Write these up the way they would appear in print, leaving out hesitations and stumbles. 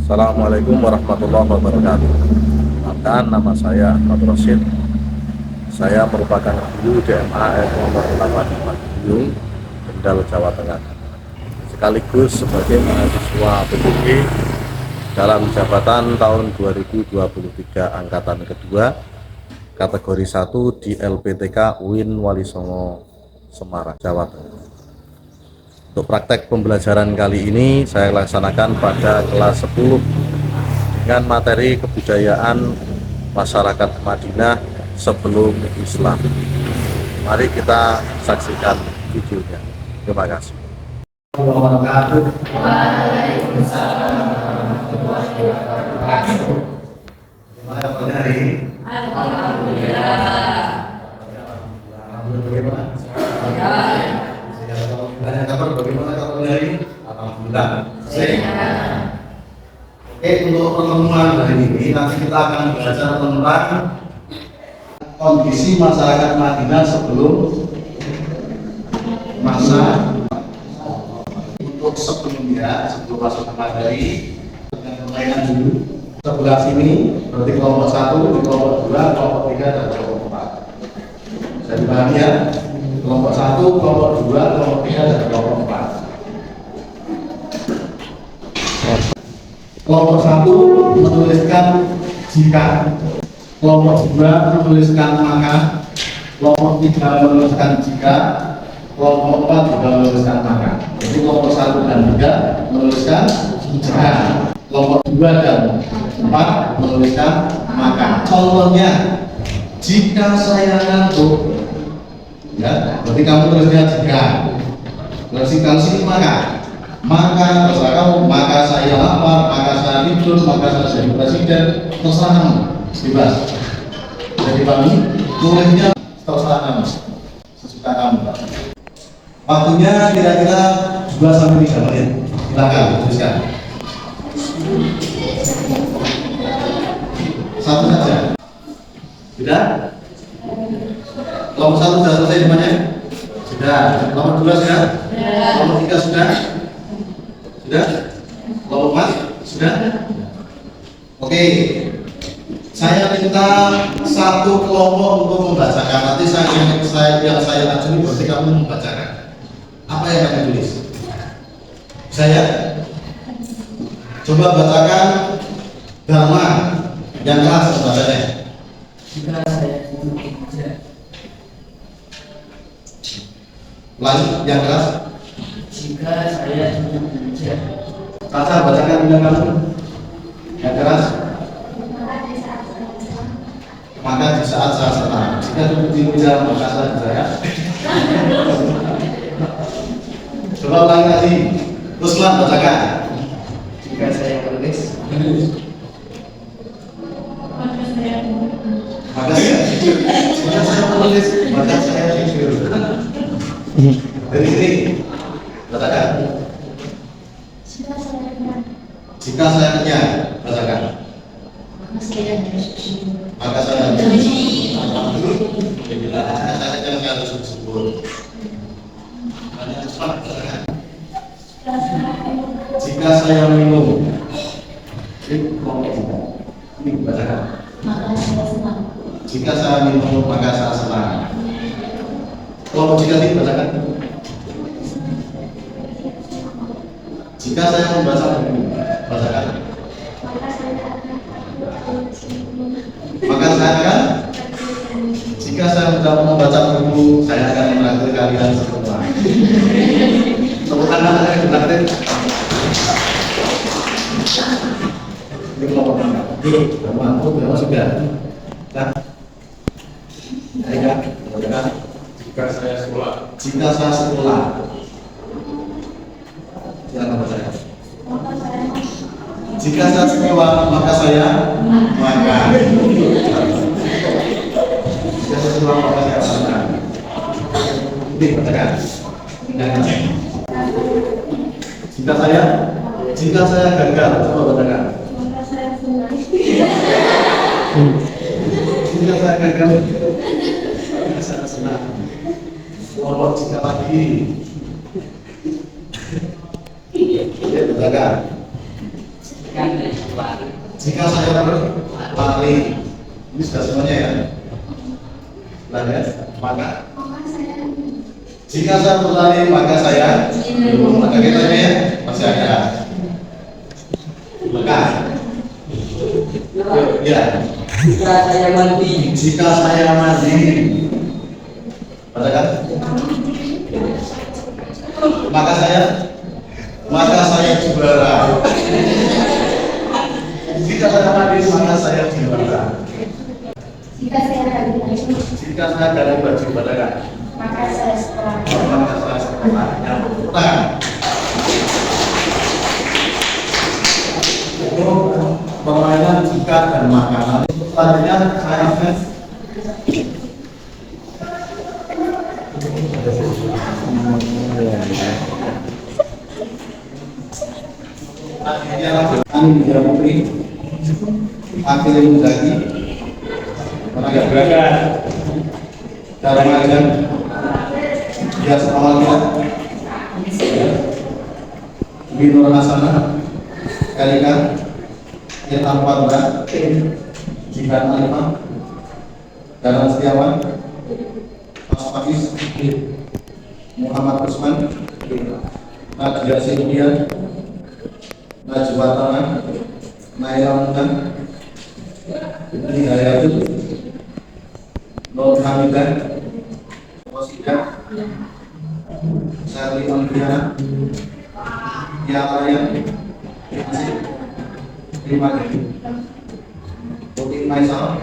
Assalamualaikum warahmatullahi wabarakatuh. Perkenalkan, nama saya Ahmad Rosid. Saya merupakan guru DMA nomor 8 di Madiun, Kendal, Jawa Tengah. Sekaligus sebagai mahasiswa PPG dalam jabatan tahun 2023 angkatan kedua, kategori 1 di LPTK UIN Walisongo, Semarang, Jawa Tengah. Untuk praktek pembelajaran kali ini saya laksanakan pada kelas 10 dengan materi kebudayaan masyarakat Madinah sebelum Islam. Mari kita saksikan videonya. Terima kasih. Waalaikumsalam warahmatullahi wabarakatuh. Gimana kabar hari ini? Alhamdulillah. Bagaimana? Banyak kabar, bagaimana kabar hari ini? Alhamdulillah. Sehat. Oke, untuk pertemuan hari ini nanti kita akan belajar tentang kondisi masyarakat Madinah sebelum masa. Untuk sebelumnya, sebelum masuk ke materi, dengan permainan dulu. Sebelah sini berarti kelompok 1, di kelompok 2, kelompok 3, dan kelompok 4. Bisa dipahami ya? Kelompok 1, kelompok 2, kelompok 3, dan kelompok 4. Kelompok 1 menuliskan jika, kelompok 2 menuliskan maka, kelompok 3 menuliskan jika, kelompok 4 juga menuliskan maka. Jadi kelompok 1 dan 3 menuliskan jika, kelompok 2 dan 4 menuliskan maka. Contohnya, jika saya ngantuk, ya, berarti kamu tulisnya jika. Berarti kalau sini maka terserah kamu, maka saya lapar, maka saya tidur, maka saya jadi presiden, terserah kamu, bebas. Jadi kami tulisnya terserah kamu, sesuka kamu. Waktunya kira-kira 2-3 menit. Silakan tuliskan. Satu saja. Sudah? Kelompok 1 sudah selesai semuanya? Sudah. Kelompok 2 sudah? Kelompok 3 sudah? Sudah? Kelompok 4 sudah? Oke. Saya minta satu kelompok untuk membacakan. Nanti yang saya ajari berarti kamu membacakan. Apa yang kamu tulis? Saya coba bacakan Dharma yang keras bacanya. Jika saya duduk bekerja, Lanjut yang keras. jika saya duduk bekerja, Kaca bacakan benda kamu yang keras. Maka di saat saya senang, jika duduk di meja maka saya berjaya. Coba ulangi lagi. Terus pelan bacakan. jika saya menulis, Maka saya tidur. Jika saya menulis, maka saya tidur. Dari sini bacakan. Jika saya kenyang, bacakan. Maka saya harus bersyukur. Jika saya minum, ini bacakan. Jika saya minum, maka saya senang. Kelompok 3 ini bacakan. Jika saya membaca buku, bacakan. Maka saya akan, jika saya sudah membaca buku, saya akan menraktir kalian semua. Tepuk tangan saya menraktir. Ini kelompok mana? Berapa sudah? Nah, ayo, bacakan. Jika saya sekolah, Jika saya sekolah, silakan bacakan. Jika saya sekolah, maka saya makan. Jika saya sekolah, maka saya makan. Ini bacakan. Jika saya gagal, coba bacakan. Jika saya gagal, maka saya senang. Kelompok jika lagi. Ya, bacakan. Jika saya berlari, ini sudah semuanya ya. Lanjut, maka jika saya berlari maka saya ada kitanya ya, masih ada. Maka ya. Jika saya mandi. Jika saya mandi, katakan. Maka saya juara. Jika saya mandi, maka saya juara. Jika saya ganti baju, Jika saya ganti baju, katakan. maka saya sekolah. Maka saya sekolah. Yang pertama. Itu permainan jika dan makanan. Selanjutnya saya tes. Ani Dia Putri, Akhil Muzaki, Tenaga Gerakan, Dharma Ajan, Bias Awalnya, Binur Hasana, Kalika, Irfan Fadla, Jihan Alifah, Danan Setiawan, Mas Fakis, Muhammad Usman, Nadia Silvia, Najwa Tanah, Naila Mudan, Ibni Hayatul, Nur Hamidah, Wasidah, Sherly Andriana, Tia Aryan, terima kasih. Putih Maisal,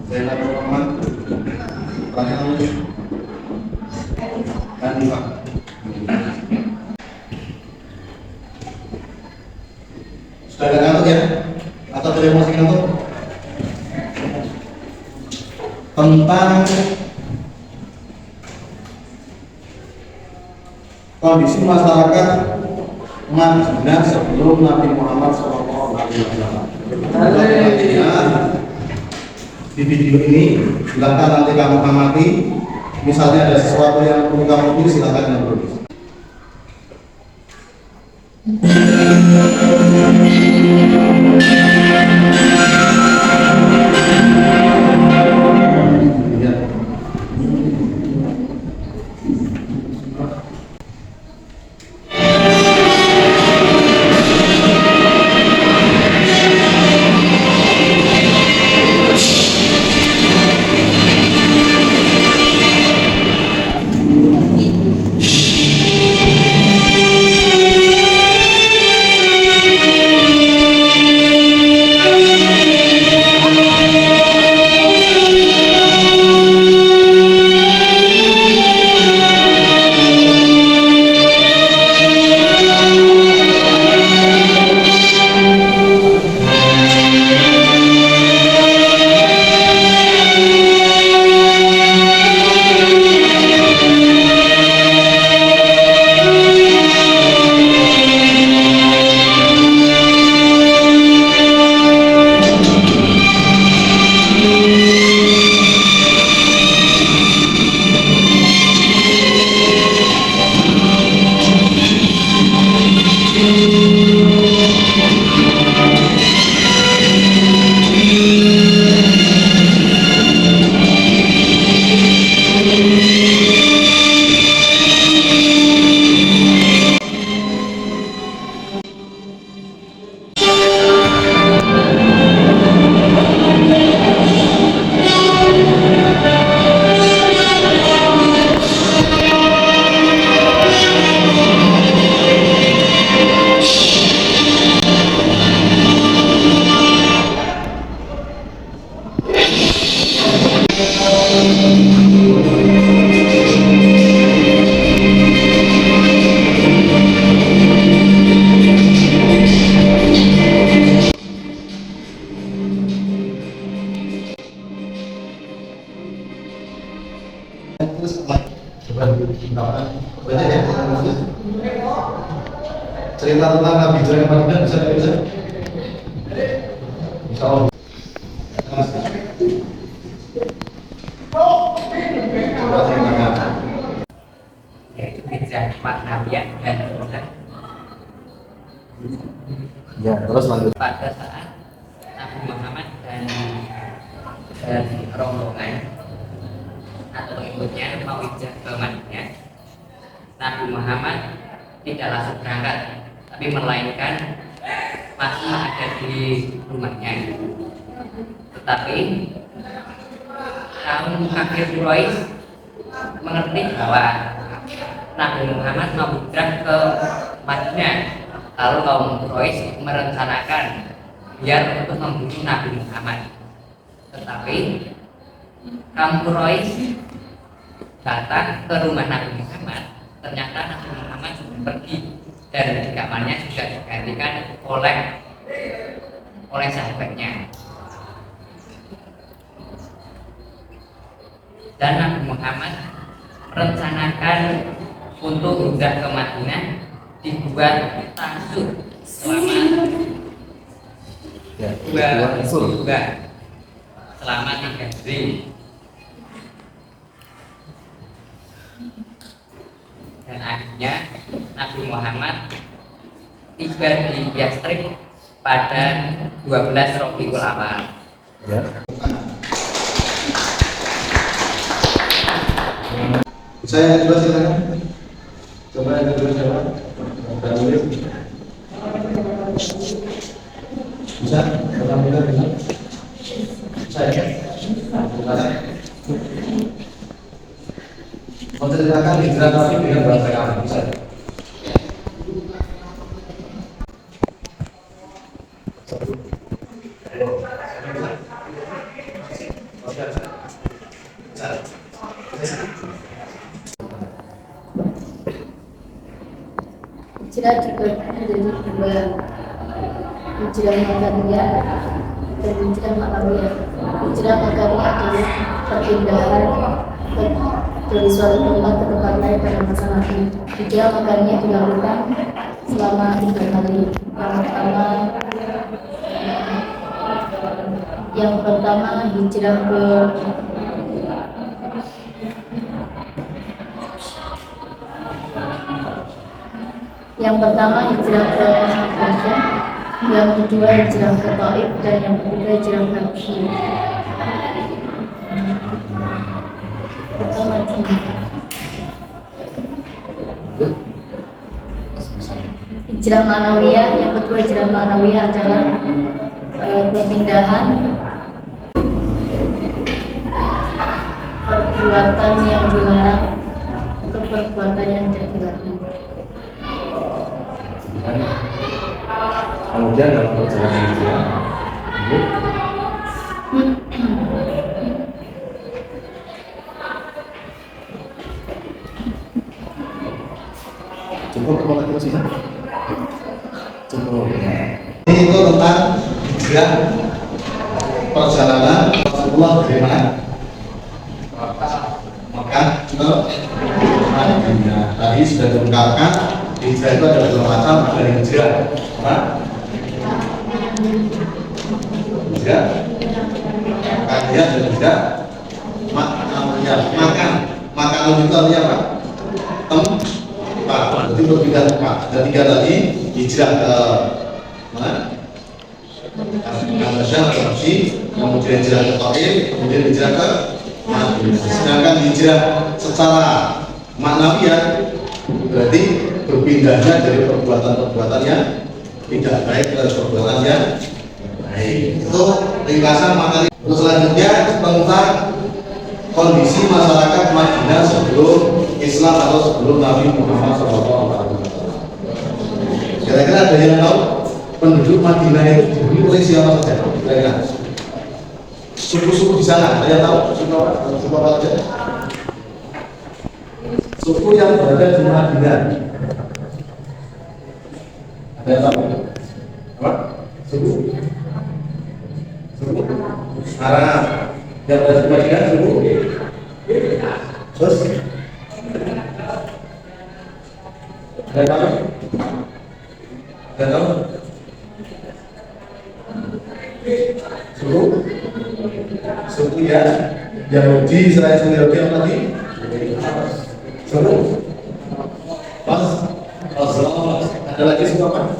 Zainab Muhammad, Rahel, Hanifah. Sudah ada ngantuk ya? Atau tidak masih ngantuk? Tentang kondisi masyarakat Madinah sebelum Nabi Muhammad SAW. Di video ini silakan nanti kamu amati. Misalnya ada sesuatu yang perlu kamu tulis, silakan kamu tulis. Cerita tentang Nabi Sulaiman bisa bisa. Insyaallah. Yaitu Mirza Pak Nabian dan Muhammad. Ya, terus lanjut. pada saat Nabi Muhammad dan rombongan atau pengikutnya mau hijrah ke Madinah, Nabi Muhammad tidak langsung berangkat, tapi melainkan masih ada di rumahnya. Tetapi kaum kafir Quraisy mengerti bahwa Nabi Muhammad mau hijrah ke Madinah. Lalu kaum Quraisy merencanakan biar untuk membunuh Nabi Muhammad. Tetapi kaum Quraisy datang ke rumah Nabi Muhammad, ternyata Nabi Muhammad sudah pergi dan di kamarnya sudah digantikan oleh sahabatnya. Dan Nabi Muhammad merencanakan untuk hijrah ke Madinah dibuat tasuk selama selama 3 hari. Dan akhirnya Nabi Muhammad tiba di Yastrib pada 12 Rabiul Awal. Ya. Saya yang kedua silakan. Coba yang kedua siapa? Bisa? Orang muda bisa? Saya. Menceritakan hijrah Nabi dengan bahasa kamu bisa? Hijrah juga menjadi 2, hijrah makaniyah dan hijrah ma'nawiyah. Hijrah makaniyah adalah perpindahan dari suatu tempat ke tempat lain pada masa Nabi. Hijrah makaniyah dilakukan selama 3 hari. Yang pertama hijrah ke Habasyah, yang kedua hijrah ke Taif, dan yang ketiga hijrah ke Mesir. Pertama hijrah ma'nawiyah, yang kedua hijrah ma'nawiyah adalah perpindahan perbuatan yang dilarang ke perbuatan yang tidak dilarang. Kemudian dalam perjalanan hijrah, cukup kalau kita sih, cukup. Ini itu tentang hijrah perjalanan Rasulullah dari mana? Mekah ke Madinah. Tadi sudah diungkapkan hijrah itu ada 2 macam, ada hijrah hijrah kajian dan hijrah makan itu artinya apa? Tempat, berarti berpindah tempat. Ada 3 tadi, hijrah ke mana? Habasyah atau Mesir, kemudian hijrah ke Taif, kemudian hijrah ke Madinah. Sedangkan hijrah secara maknawiyah berarti berpindahnya dari perbuatan-perbuatan yang tidak baik ke perbuatan yang baik. Itu ringkasan materi. Terus selanjutnya tentang kondisi masyarakat Madinah sebelum Islam atau sebelum Nabi Muhammad SAW. Kira-kira ada yang tahu penduduk Madinah itu diberi oleh siapa saja? Kira-kira suku-suku di sana, ada yang tahu suku apa saja? Suku yang berada di Madinah. Ada yang tahu? Apa? Suku? Arab. Yang berada di Madinah suku? Terus? Ada yang tahu? Ada yang tahu? Suku? Suku ya Yahudi, Israel Yahudi apa tadi? Suku? Pas? Ada lagi suku apa?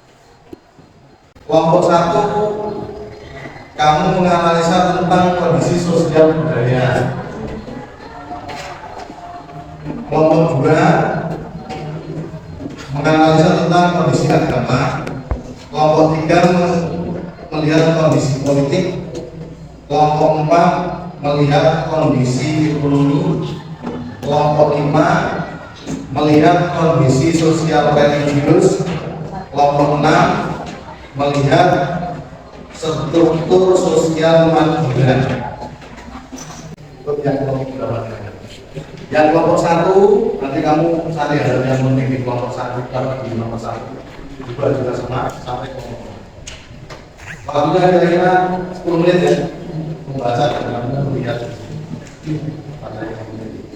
Kelompok 1, kamu menganalisa tentang kondisi sosial budaya. Kelompok 2, menganalisa tentang kondisi agama. Kelompok 3, melihat kondisi politik. Kelompok 4, melihat kondisi ekonomi. Kelompok 5, melihat kondisi sosial religius. Kelompok 6, melihat struktur sosial manusia. Untuk yang kelompok 1, nanti kamu cari hal yang penting di kelompok 1. Kalau di nomor 1 juga sama sampai kelompok. Waktunya kira-kira 10 menit ya, membaca dan kamu melihat pada yang penting.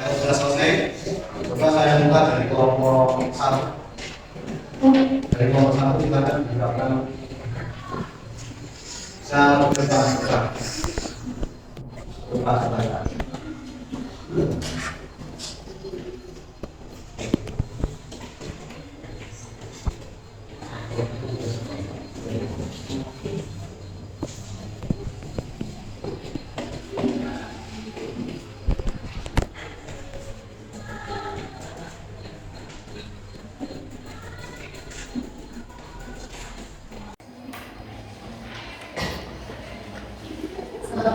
Kalau sudah selesai, coba saya minta dari kelompok 1. Dari kelompok 1 kita akan menggunakan bisa berkata-kata.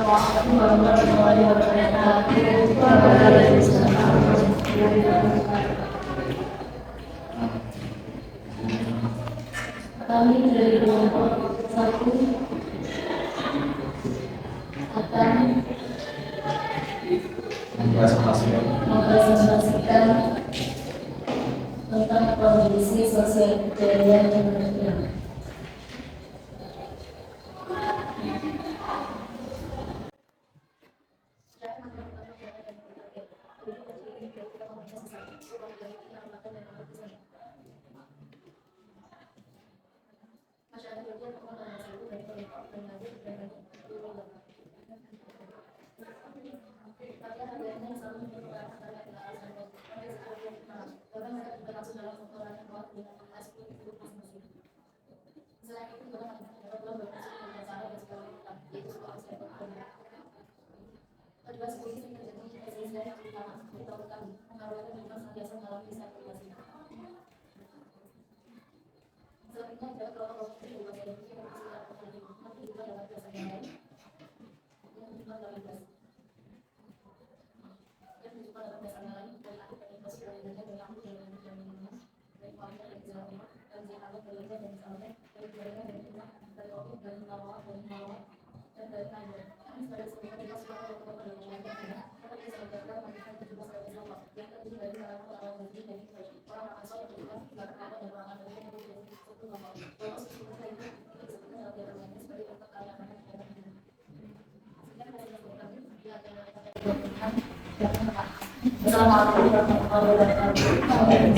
Assalamualaikum warahmatullahi wabarakatuh. Kami dari kelompok 1 akan mempresentasikan tentang kondisi sosial budaya Indonesia. Assalamualaikum warahmatullahi wabarakatuh.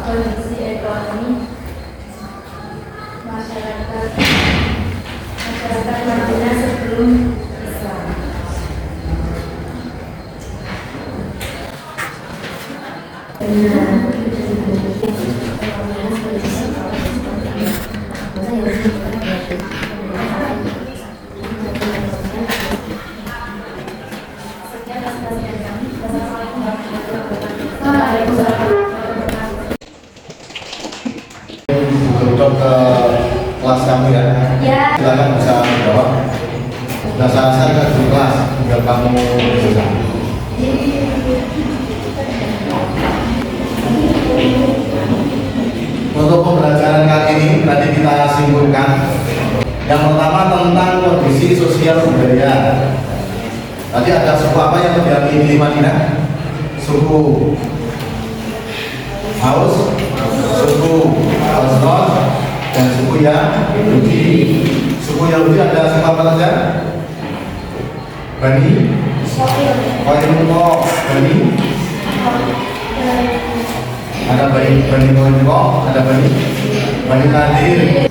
Kondisi ekonomi masyarakat Madinah sebelum Islam. Sekian atas perhatian kami. Wassalamualaikum warahmatullahi wabarakatuh. Untuk ke kelas kamu ya. Silakan bisa menjawab. Sudah saya ke kelas biar kamu bisa. Untuk pembelajaran kali ini tadi kita simpulkan. Yang pertama tentang kondisi sosial budaya. Tadi ada suku apa yang terjadi di Madinah? Suku Aus, suku Khazraj, dan suku Yahudi. Suku Yahudi ada suku apa saja? Bani Qainuqa, Bani ada Bani Qainuqa, ada Bani Nadir.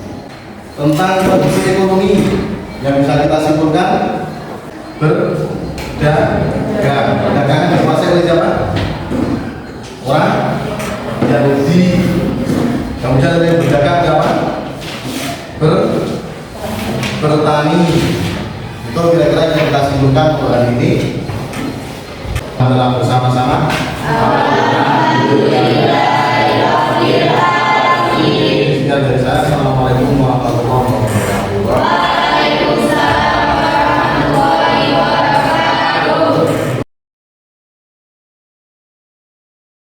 Tentang kondisi ekonomi yang bisa kita simpulkan, perdagangan dikuasai oleh siapa? Orang Yahudi. Kemudian ada yang berdagang siapa? Bertani. Itu kira-kira yang kita simpulkan untuk hari ini adalah bersama-sama